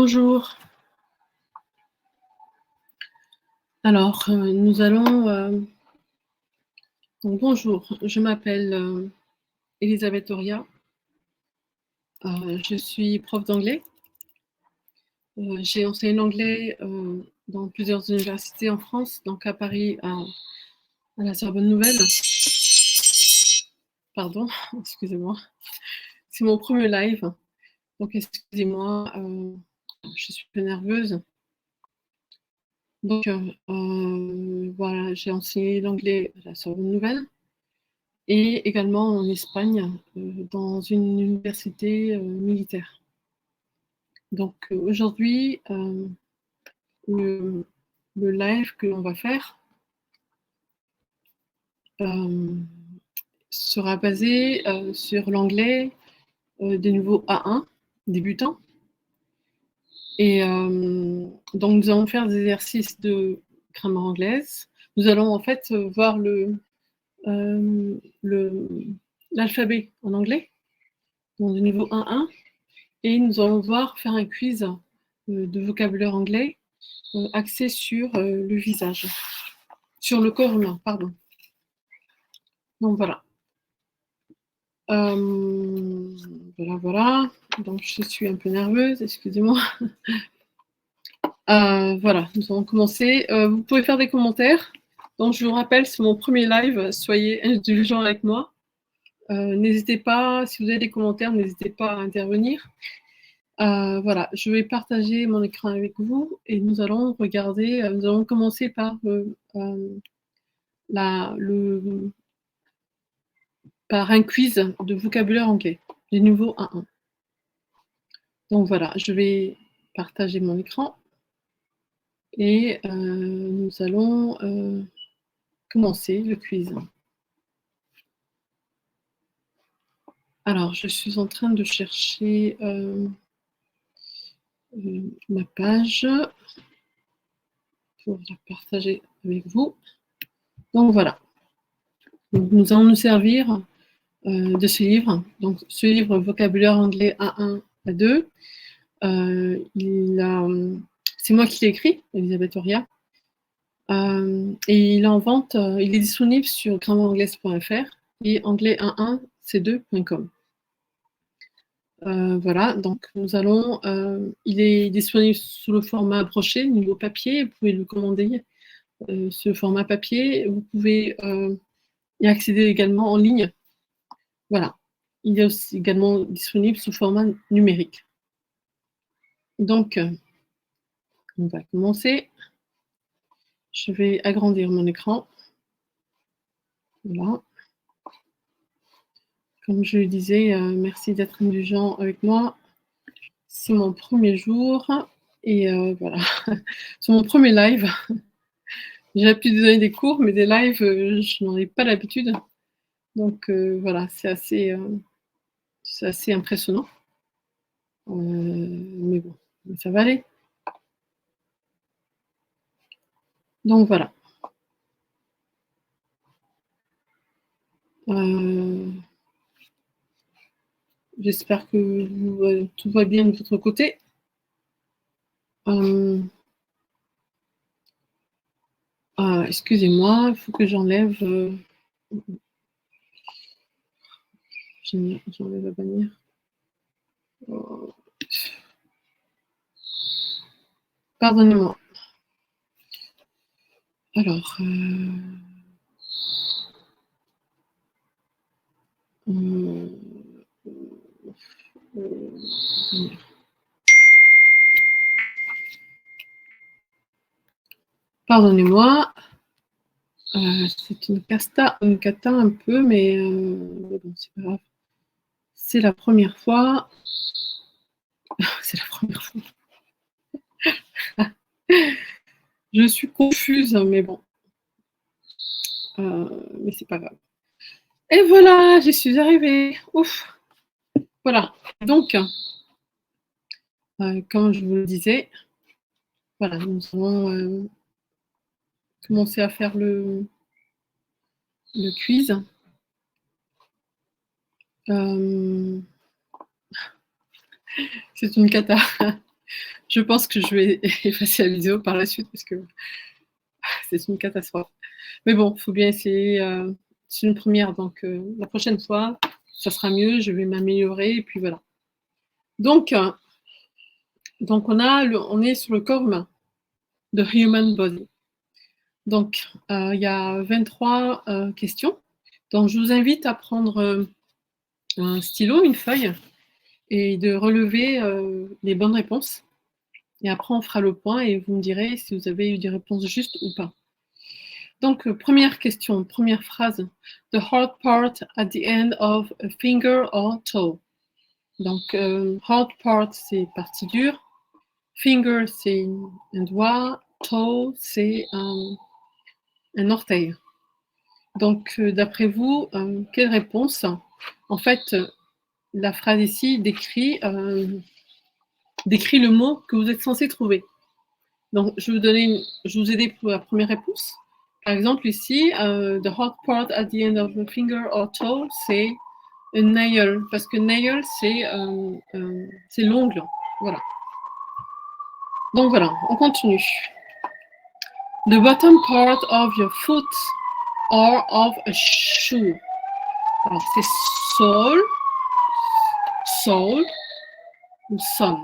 Bonjour. Alors, nous allons, donc bonjour, je m'appelle, Elisabeth Oria. Je suis prof d'anglais. J'ai enseigné l'anglais, dans plusieurs universités en France, donc à Paris, à la Sorbonne Nouvelle. Pardon, excusez-moi. C'est mon premier live, donc excusez-moi, je suis un peu nerveuse. Donc, voilà, j'ai enseigné l'anglais à la Sorbonne Nouvelle et également en Espagne, dans une université, militaire. Donc, aujourd'hui, le live que l'on va faire, sera basé, sur l'anglais, des niveaux A1 débutants et donc nous allons faire des exercices de grammaire anglaise. Nous allons en fait, voir l'alphabet en anglais, donc du niveau A1 et nous allons voir faire un quiz, de vocabulaire anglais, axé sur, le visage. Sur le corps humain, pardon. Donc voilà. Voilà. Donc je suis un peu nerveuse, excusez-moi. Voilà, nous allons commencer. Vous pouvez faire des commentaires. Donc je vous rappelle, c'est mon premier live, soyez indulgents avec moi. N'hésitez pas, si vous avez des commentaires, n'hésitez pas à intervenir. Voilà, je vais partager mon écran avec vous et nous allons regarder, nous allons commencer par par un quiz de vocabulaire anglais, du niveau A1. Donc voilà, je vais partager mon écran et nous allons commencer le quiz. Alors, je suis en train de chercher ma page pour la partager avec vous. Donc voilà, donc, nous allons nous servir de ce livre. Donc, ce livre vocabulaire anglais A1, A2, c'est moi qui l'ai écrit, Elisabeth Oria. Et il est en vente, il est disponible sur grammareanglaise.fr et anglais11c2.com. Voilà, donc nous allons, il est disponible sous le format broché, niveau papier, vous pouvez le commander, ce format papier, vous pouvez y accéder également en ligne. Voilà, il est aussi également disponible sous format numérique. Donc, on va commencer. Je vais agrandir mon écran. Voilà. Comme je le disais, merci d'être indulgent avec moi. C'est mon premier jour et voilà, c'est mon premier live. J'ai l'habitude de donner des cours, mais des lives, je n'en ai pas l'habitude. Donc voilà, c'est assez impressionnant. Mais bon, ça va aller. Donc voilà. J'espère que tout va bien de votre côté. Excusez-moi, il faut que j'enlève. J'enlève la bannière. Pardonnez-moi. Alors, pardonnez-moi. C'est une cata un peu, mais bon, c'est pas grave. C'est la première fois. C'est la première fois. Je suis confuse, mais bon. Mais c'est pas grave. Et voilà, j'y suis arrivée. Ouf. Voilà. Donc, comme je vous le disais, voilà, nous allons commencer à faire le quiz. C'est une cata. Je pense que je vais effacer la vidéo par la suite parce que c'est une catastrophe. Mais bon, il faut bien essayer. C'est une première, donc la prochaine fois, ça sera mieux. Je vais m'améliorer et puis voilà. Donc on est sur le corps humain, the human body. Donc, il y a 23 questions. Donc, je vous invite à prendre un stylo, une feuille, et de relever les bonnes réponses. Et après, on fera le point et vous me direz si vous avez eu des réponses justes ou pas. Donc, première question, première phrase. The hard part at the end of a finger or toe. Donc, hard part, c'est partie dure. Finger, c'est un doigt. Toe, c'est un orteil. Donc, d'après vous, quelle réponse? En fait, la phrase ici décrit le mot que vous êtes censé trouver. Donc, je vais vous aider pour la première réponse. Par exemple, ici, the hard part at the end of the finger or toe, c'est a nail, parce que nail, c'est l'ongle. Voilà. Donc voilà, on continue. The bottom part of your foot or of a shoe. Alors, c'est sole, soul ou son.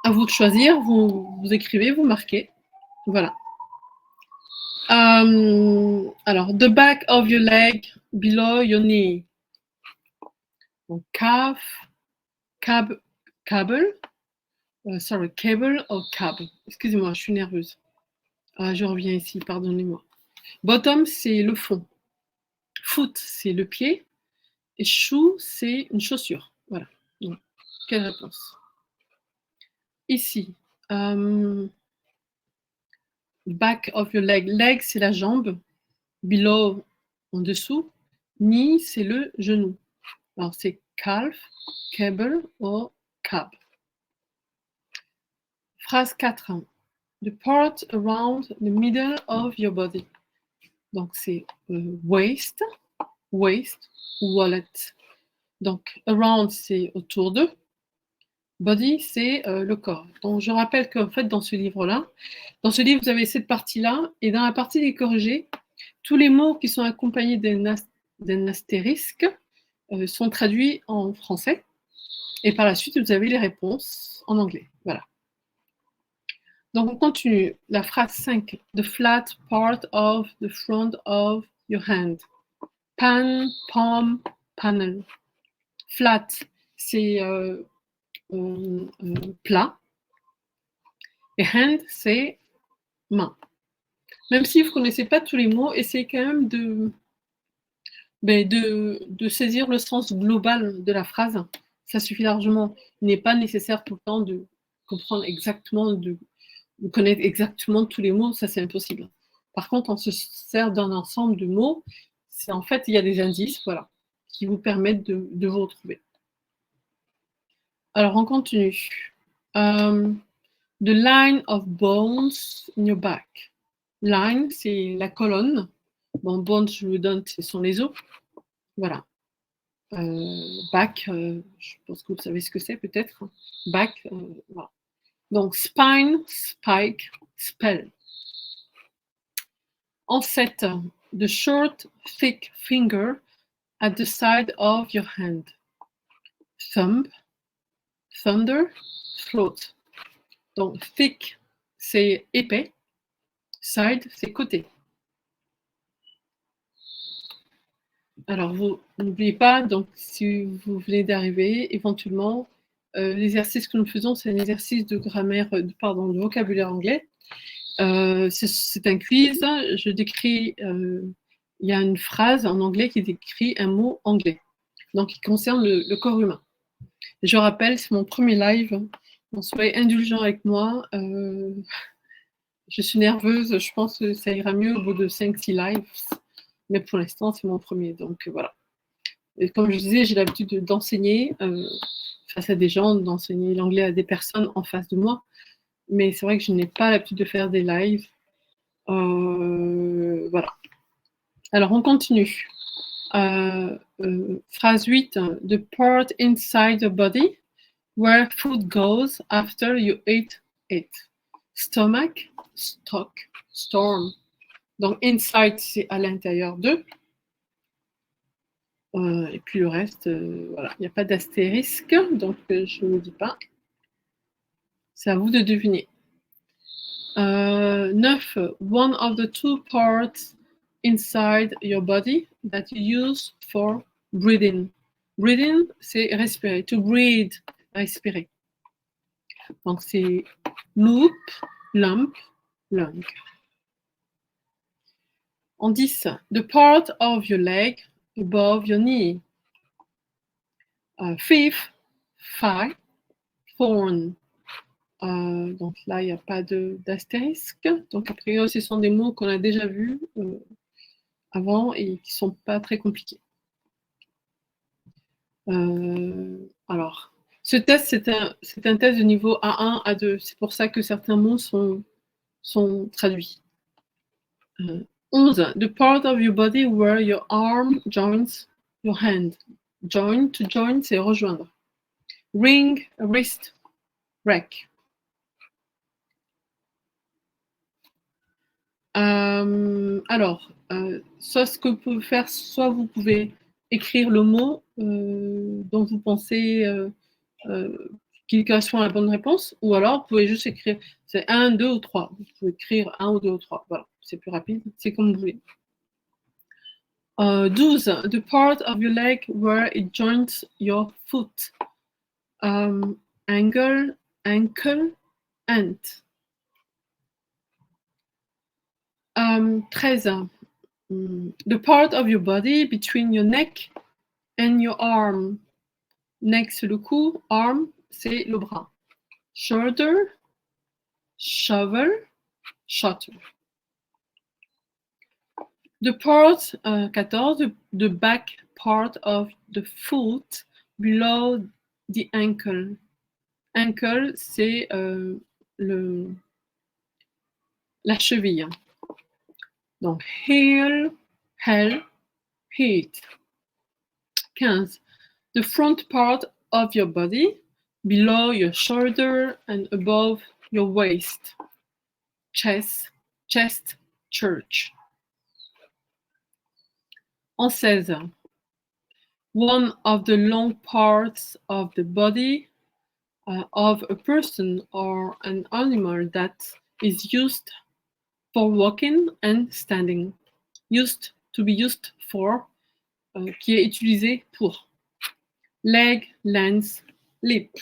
À vous de choisir, vous écrivez, vous marquez. Voilà. Alors, the back of your leg below your knee. Donc, calf, cable or cable. Excusez-moi, je suis nerveuse. Je reviens ici, pardonnez-moi. Bottom, c'est le fond. Foot, c'est le pied. Et shoe, c'est une chaussure. Voilà. Donc, quelle réponse? Ici, back of your leg. Leg, c'est la jambe. Below, en dessous. Knee, c'est le genou. Alors, c'est calf, cable ou cab. Phrase 4. The part around the middle of your body. Donc, c'est waist, wallet. Donc, around, c'est autour de. Body, c'est le corps. Donc, je rappelle qu'en fait, dans ce livre-là, vous avez cette partie-là, et dans la partie des corrigés, tous les mots qui sont accompagnés d'un astérisque sont traduits en français, et par la suite, vous avez les réponses en anglais. Voilà. Donc, on continue. La phrase 5. The flat part of the front of your hand. Pan, palm, panel. Flat, c'est plat. Et hand, c'est main. Même si vous ne connaissez pas tous les mots, essayez quand même de saisir le sens global de la phrase. Ça suffit largement. Il n'est pas nécessaire tout le temps de comprendre exactement, de connaître exactement tous les mots, ça c'est impossible. Par contre, on se sert d'un ensemble de mots. C'est en fait, il y a des indices, voilà, qui vous permettent de vous retrouver. Alors, on continue. The line of bones in your back. Line, c'est la colonne. Bon, bones, je vous donne, ce sont les os. Voilà. Back, je pense que vous savez ce que c'est peut-être. Back, voilà. Donc, spine, spike, spell. En 7, the short, thick finger at the side of your hand. Thumb, thunder, throat. Donc, thick, c'est épais. Side, c'est côté. Alors, vous n'oubliez pas, donc, si vous venez d'arriver, éventuellement, l'exercice que nous faisons, c'est un exercice de grammaire, de vocabulaire anglais. C'est un quiz. Je décris, il y a une phrase en anglais qui décrit un mot anglais, donc qui concerne le corps humain. Je rappelle, c'est mon premier live. Donc, soyez indulgents avec moi. Je suis nerveuse. Je pense que ça ira mieux au bout de 5-6 lives. Mais pour l'instant, c'est mon premier. Donc, voilà. Et comme je disais, j'ai l'habitude d'enseigner face à des gens, d'enseigner l'anglais à des personnes en face de moi. Mais c'est vrai que je n'ai pas l'habitude de faire des lives. Voilà. Alors, on continue. Phrase 8. The part inside the body. where food goes after you eat it. Stomach, stock, storm. Donc, inside, c'est à l'intérieur de. Et puis le reste, voilà, il n'y a pas d'astérisque, donc je ne le dis pas. C'est à vous de deviner. 9. One of the two parts inside your body that you use for breathing. Breathing, c'est respirer. To breathe, respirer. Donc c'est loop, lump, lung. En 10. The part of your leg above your knee. Fifth, thigh, thorn. Donc là, il n'y a pas d'astérisque. Donc, a priori, ce sont des mots qu'on a déjà vus avant et qui ne sont pas très compliqués. Alors, ce test, c'est un test de niveau A1, A2. C'est pour ça que certains mots sont traduits. 11. The part of your body where your arm joins your hand. Join, to join, c'est rejoindre. Ring, wrist, rack. Alors, soit ce que vous pouvez faire, soit vous pouvez écrire le mot dont vous pensez qu'il correspond à la bonne réponse, ou alors vous pouvez juste écrire, c'est 1, 2 ou 3. Vous pouvez écrire 1 ou 2 ou 3. Voilà, c'est plus rapide, c'est comme vous voulez. 12. The part of your leg where it joins your foot. Ankle, ant. 13. The part of your body between your neck and your arm. Neck, c'est le cou. Arm, c'est le bras. Shoulder, shovel, shoulder. The part, 14, the back part of the foot below the ankle. Ankle, c'est la cheville. Donc, heel, heel, heat. 15. The front part of your body, below your shoulder and above your waist. Chest, church. En 16. One of the long parts of the body of a person or an animal that is used for walking and standing. Used, to be used for, qui est utilisé pour. Leg, lens, lip.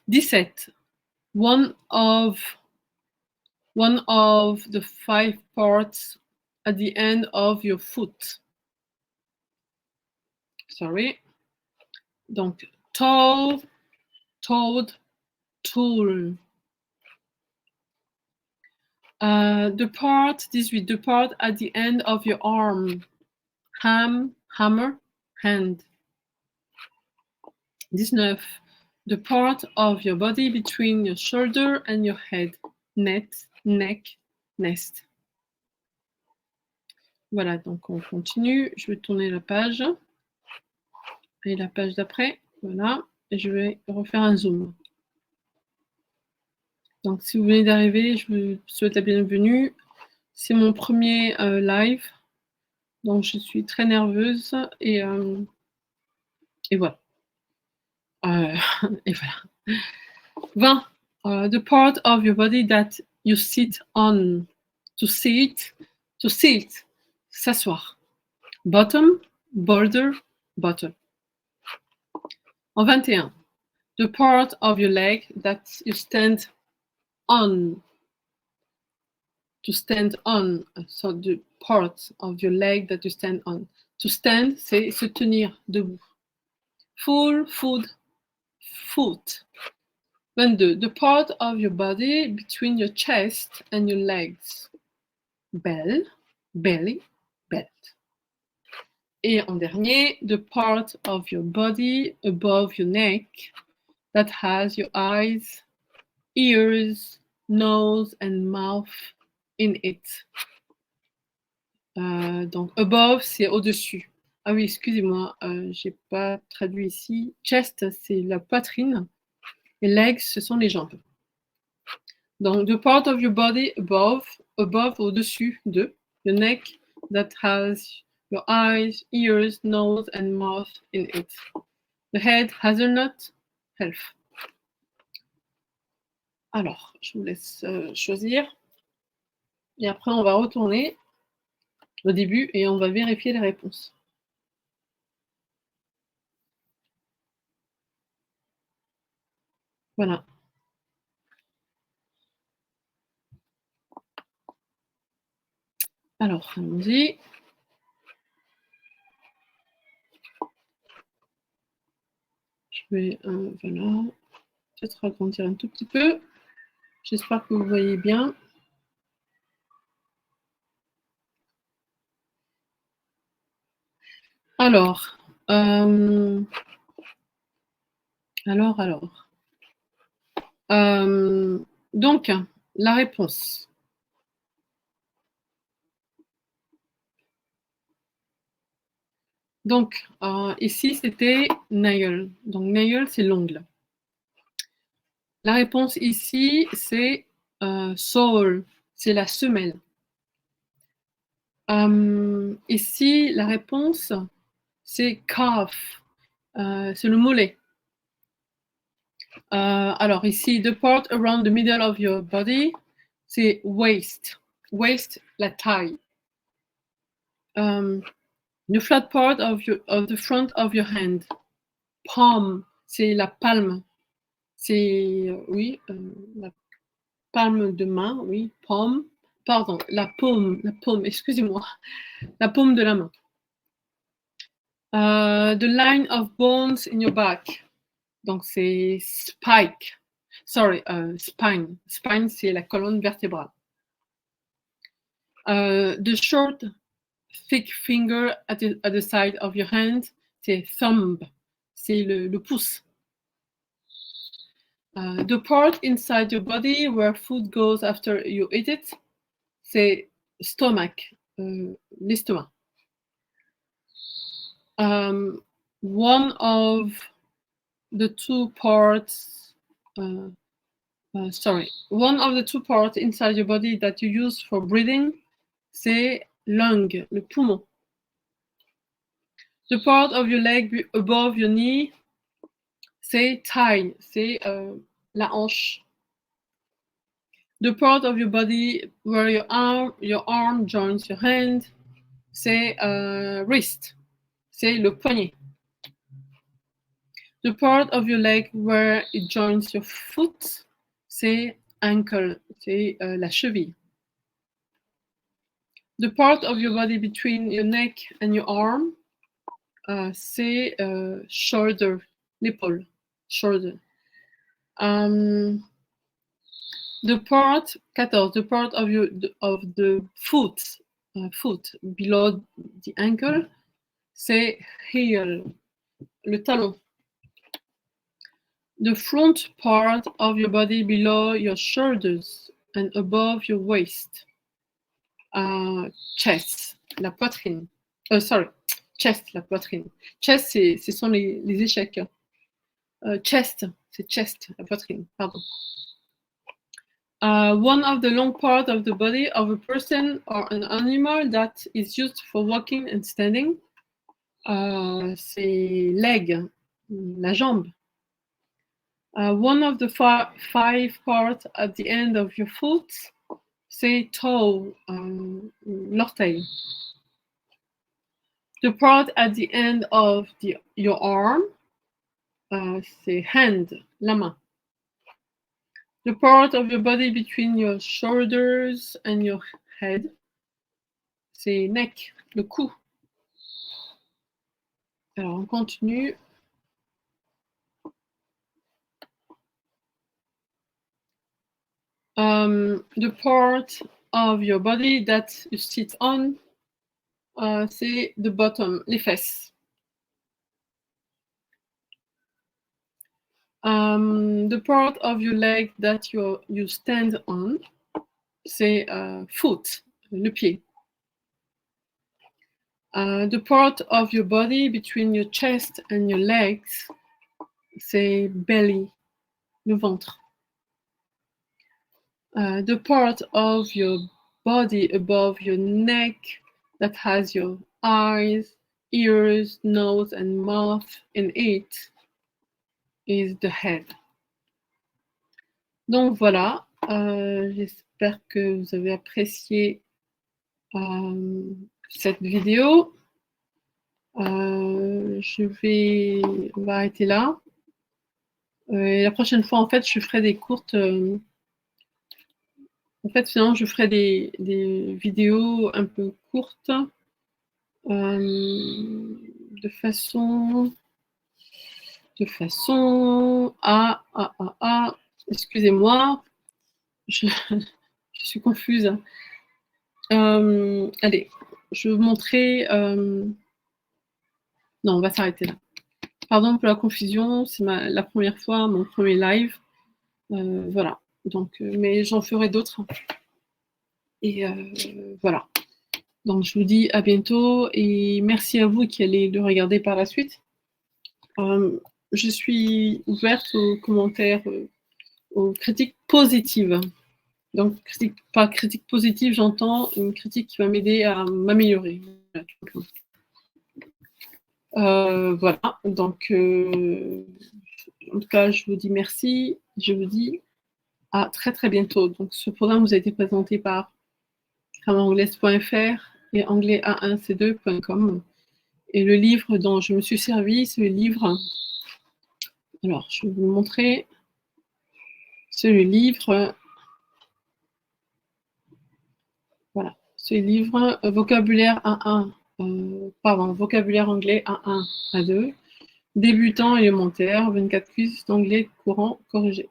17. One of the 5 parts at the end of your foot. Sorry. Donc, toe, toed, tool. The part at the end of your arm. Hammer, hand. 19. The part of your body between your shoulder and your head. Neck, nest. Voilà, donc on continue. Je vais tourner la page. Et la page d'après, voilà. Et je vais refaire un zoom. Donc, si vous venez d'arriver, je vous souhaite la bienvenue. C'est mon premier live. Donc, je suis très nerveuse. Et voilà. Et voilà. 20. The part of your body that you sit on. To sit, s'asseoir. Bottom, border, bottom. En 21. The part of your leg that you stand on. To stand on. So the part of your leg that you stand on. To stand, c'est se tenir debout. Full, food, foot. 22. The part of your body between your chest and your legs. Bell, belly, belt. Et en dernier, the part of your body above your neck that has your eyes, ears, nose and mouth in it. Donc above, c'est au-dessus. Ah oui, excusez-moi, j'ai pas traduit ici. Chest, c'est la poitrine et legs, ce sont les jambes. Donc, the part of your body above, au-dessus de, your neck, that has your eyes, ears, nose and mouth in it. The head, hazelnut, health. Alors, je vous laisse choisir. Et après, on va retourner au début et on va vérifier les réponses. Voilà. Alors, allons-y. Je vais, voilà, peut-être agrandir un tout petit peu. J'espère que vous voyez bien. Alors, donc, la réponse. Donc, ici, c'était nail. Donc, nail, c'est l'ongle. La réponse ici, c'est sole, c'est la semelle. Ici, la réponse, c'est calf, c'est le mollet. Alors ici, the part around the middle of your body, c'est waist. Waist, la taille. The flat part of the front of your hand. Palm, c'est la palme. C'est, oui, la palme de main, oui, palm. Pardon, la paume, excusez-moi. La paume de la main. The line of bones in your back. Donc, c'est spike. Sorry, spine. Spine, c'est la colonne vertébrale. The short, thick finger at the side of your hand, c'est thumb. C'est le pouce. The part inside your body where food goes after you eat it, c'est stomach, l'estomac. One of the two parts, one of the two parts inside your body that you use for breathing, c'est lung, le poumon. The part of your leg above your knee, c'est thigh, c'est la hanche. The part of your body where your arm joins your hand, c'est wrist, c'est le poignet. The part of your leg where it joins your foot, c'est ankle, c'est la cheville. The part of your body between your neck and your arm, c'est shoulder, l'épaule, shoulder. The part 14, the part of the foot, foot below the ankle, c'est heel, le talon. The front part of your body below your shoulders and above your waist. Chest, la poitrine. Chest, la poitrine. Chest, ce sont les échecs. Chest, c'est chest, la poitrine, pardon. One of the long part of the body of a person or an animal that is used for walking and standing. C'est leg, la jambe. One of the five parts at the end of your foot, c'est toe, l'orteil. The part at the end of your arm, c'est hand, la main. The part of your body between your shoulders and your head, c'est neck, le cou. Alors, on continue. The part of your body that you sit on, c'est the bottom, les fesses. The part of your leg that you stand on, c'est foot, le pied. The part of your body between your chest and your legs, c'est belly, le ventre. The part of your body above your neck that has your eyes, ears, nose, and mouth in it is the head. Donc voilà, j'espère que vous avez apprécié cette vidéo. On va arrêter là. Et la prochaine fois, en fait, je ferai des courtes. En fait, finalement, je ferai des vidéos un peu courtes de façon à excusez-moi, je suis confuse. Allez, je vais vous montrer. Non, on va s'arrêter là. Pardon pour la confusion, c'est la première fois, mon premier live. Voilà. Donc, mais j'en ferai d'autres. Et voilà. Donc, je vous dis à bientôt et merci à vous qui allez le regarder par la suite. Je suis ouverte aux commentaires, aux critiques positives. Donc, par critique positive, j'entends une critique qui va m'aider à m'améliorer. Voilà. Donc, en tout cas, je vous dis merci. Je vous dis à très très bientôt. Donc, ce programme vous a été présenté par grammairanglaise.fr et anglais-a1c2.com. Et le livre dont je me suis servi, c'est le livre. Alors, je vais vous le montrer. C'est le livre. Voilà. C'est le livre Vocabulaire A1. Vocabulaire anglais A1, A2. Débutant élémentaire, 24 quiz d'anglais courant corrigé.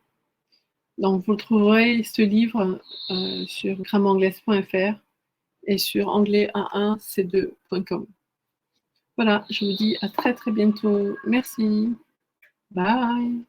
Donc, vous trouverez ce livre sur grammairanglaise.fr et sur anglais-a1c2.com. Voilà, je vous dis à très très bientôt. Merci. Bye.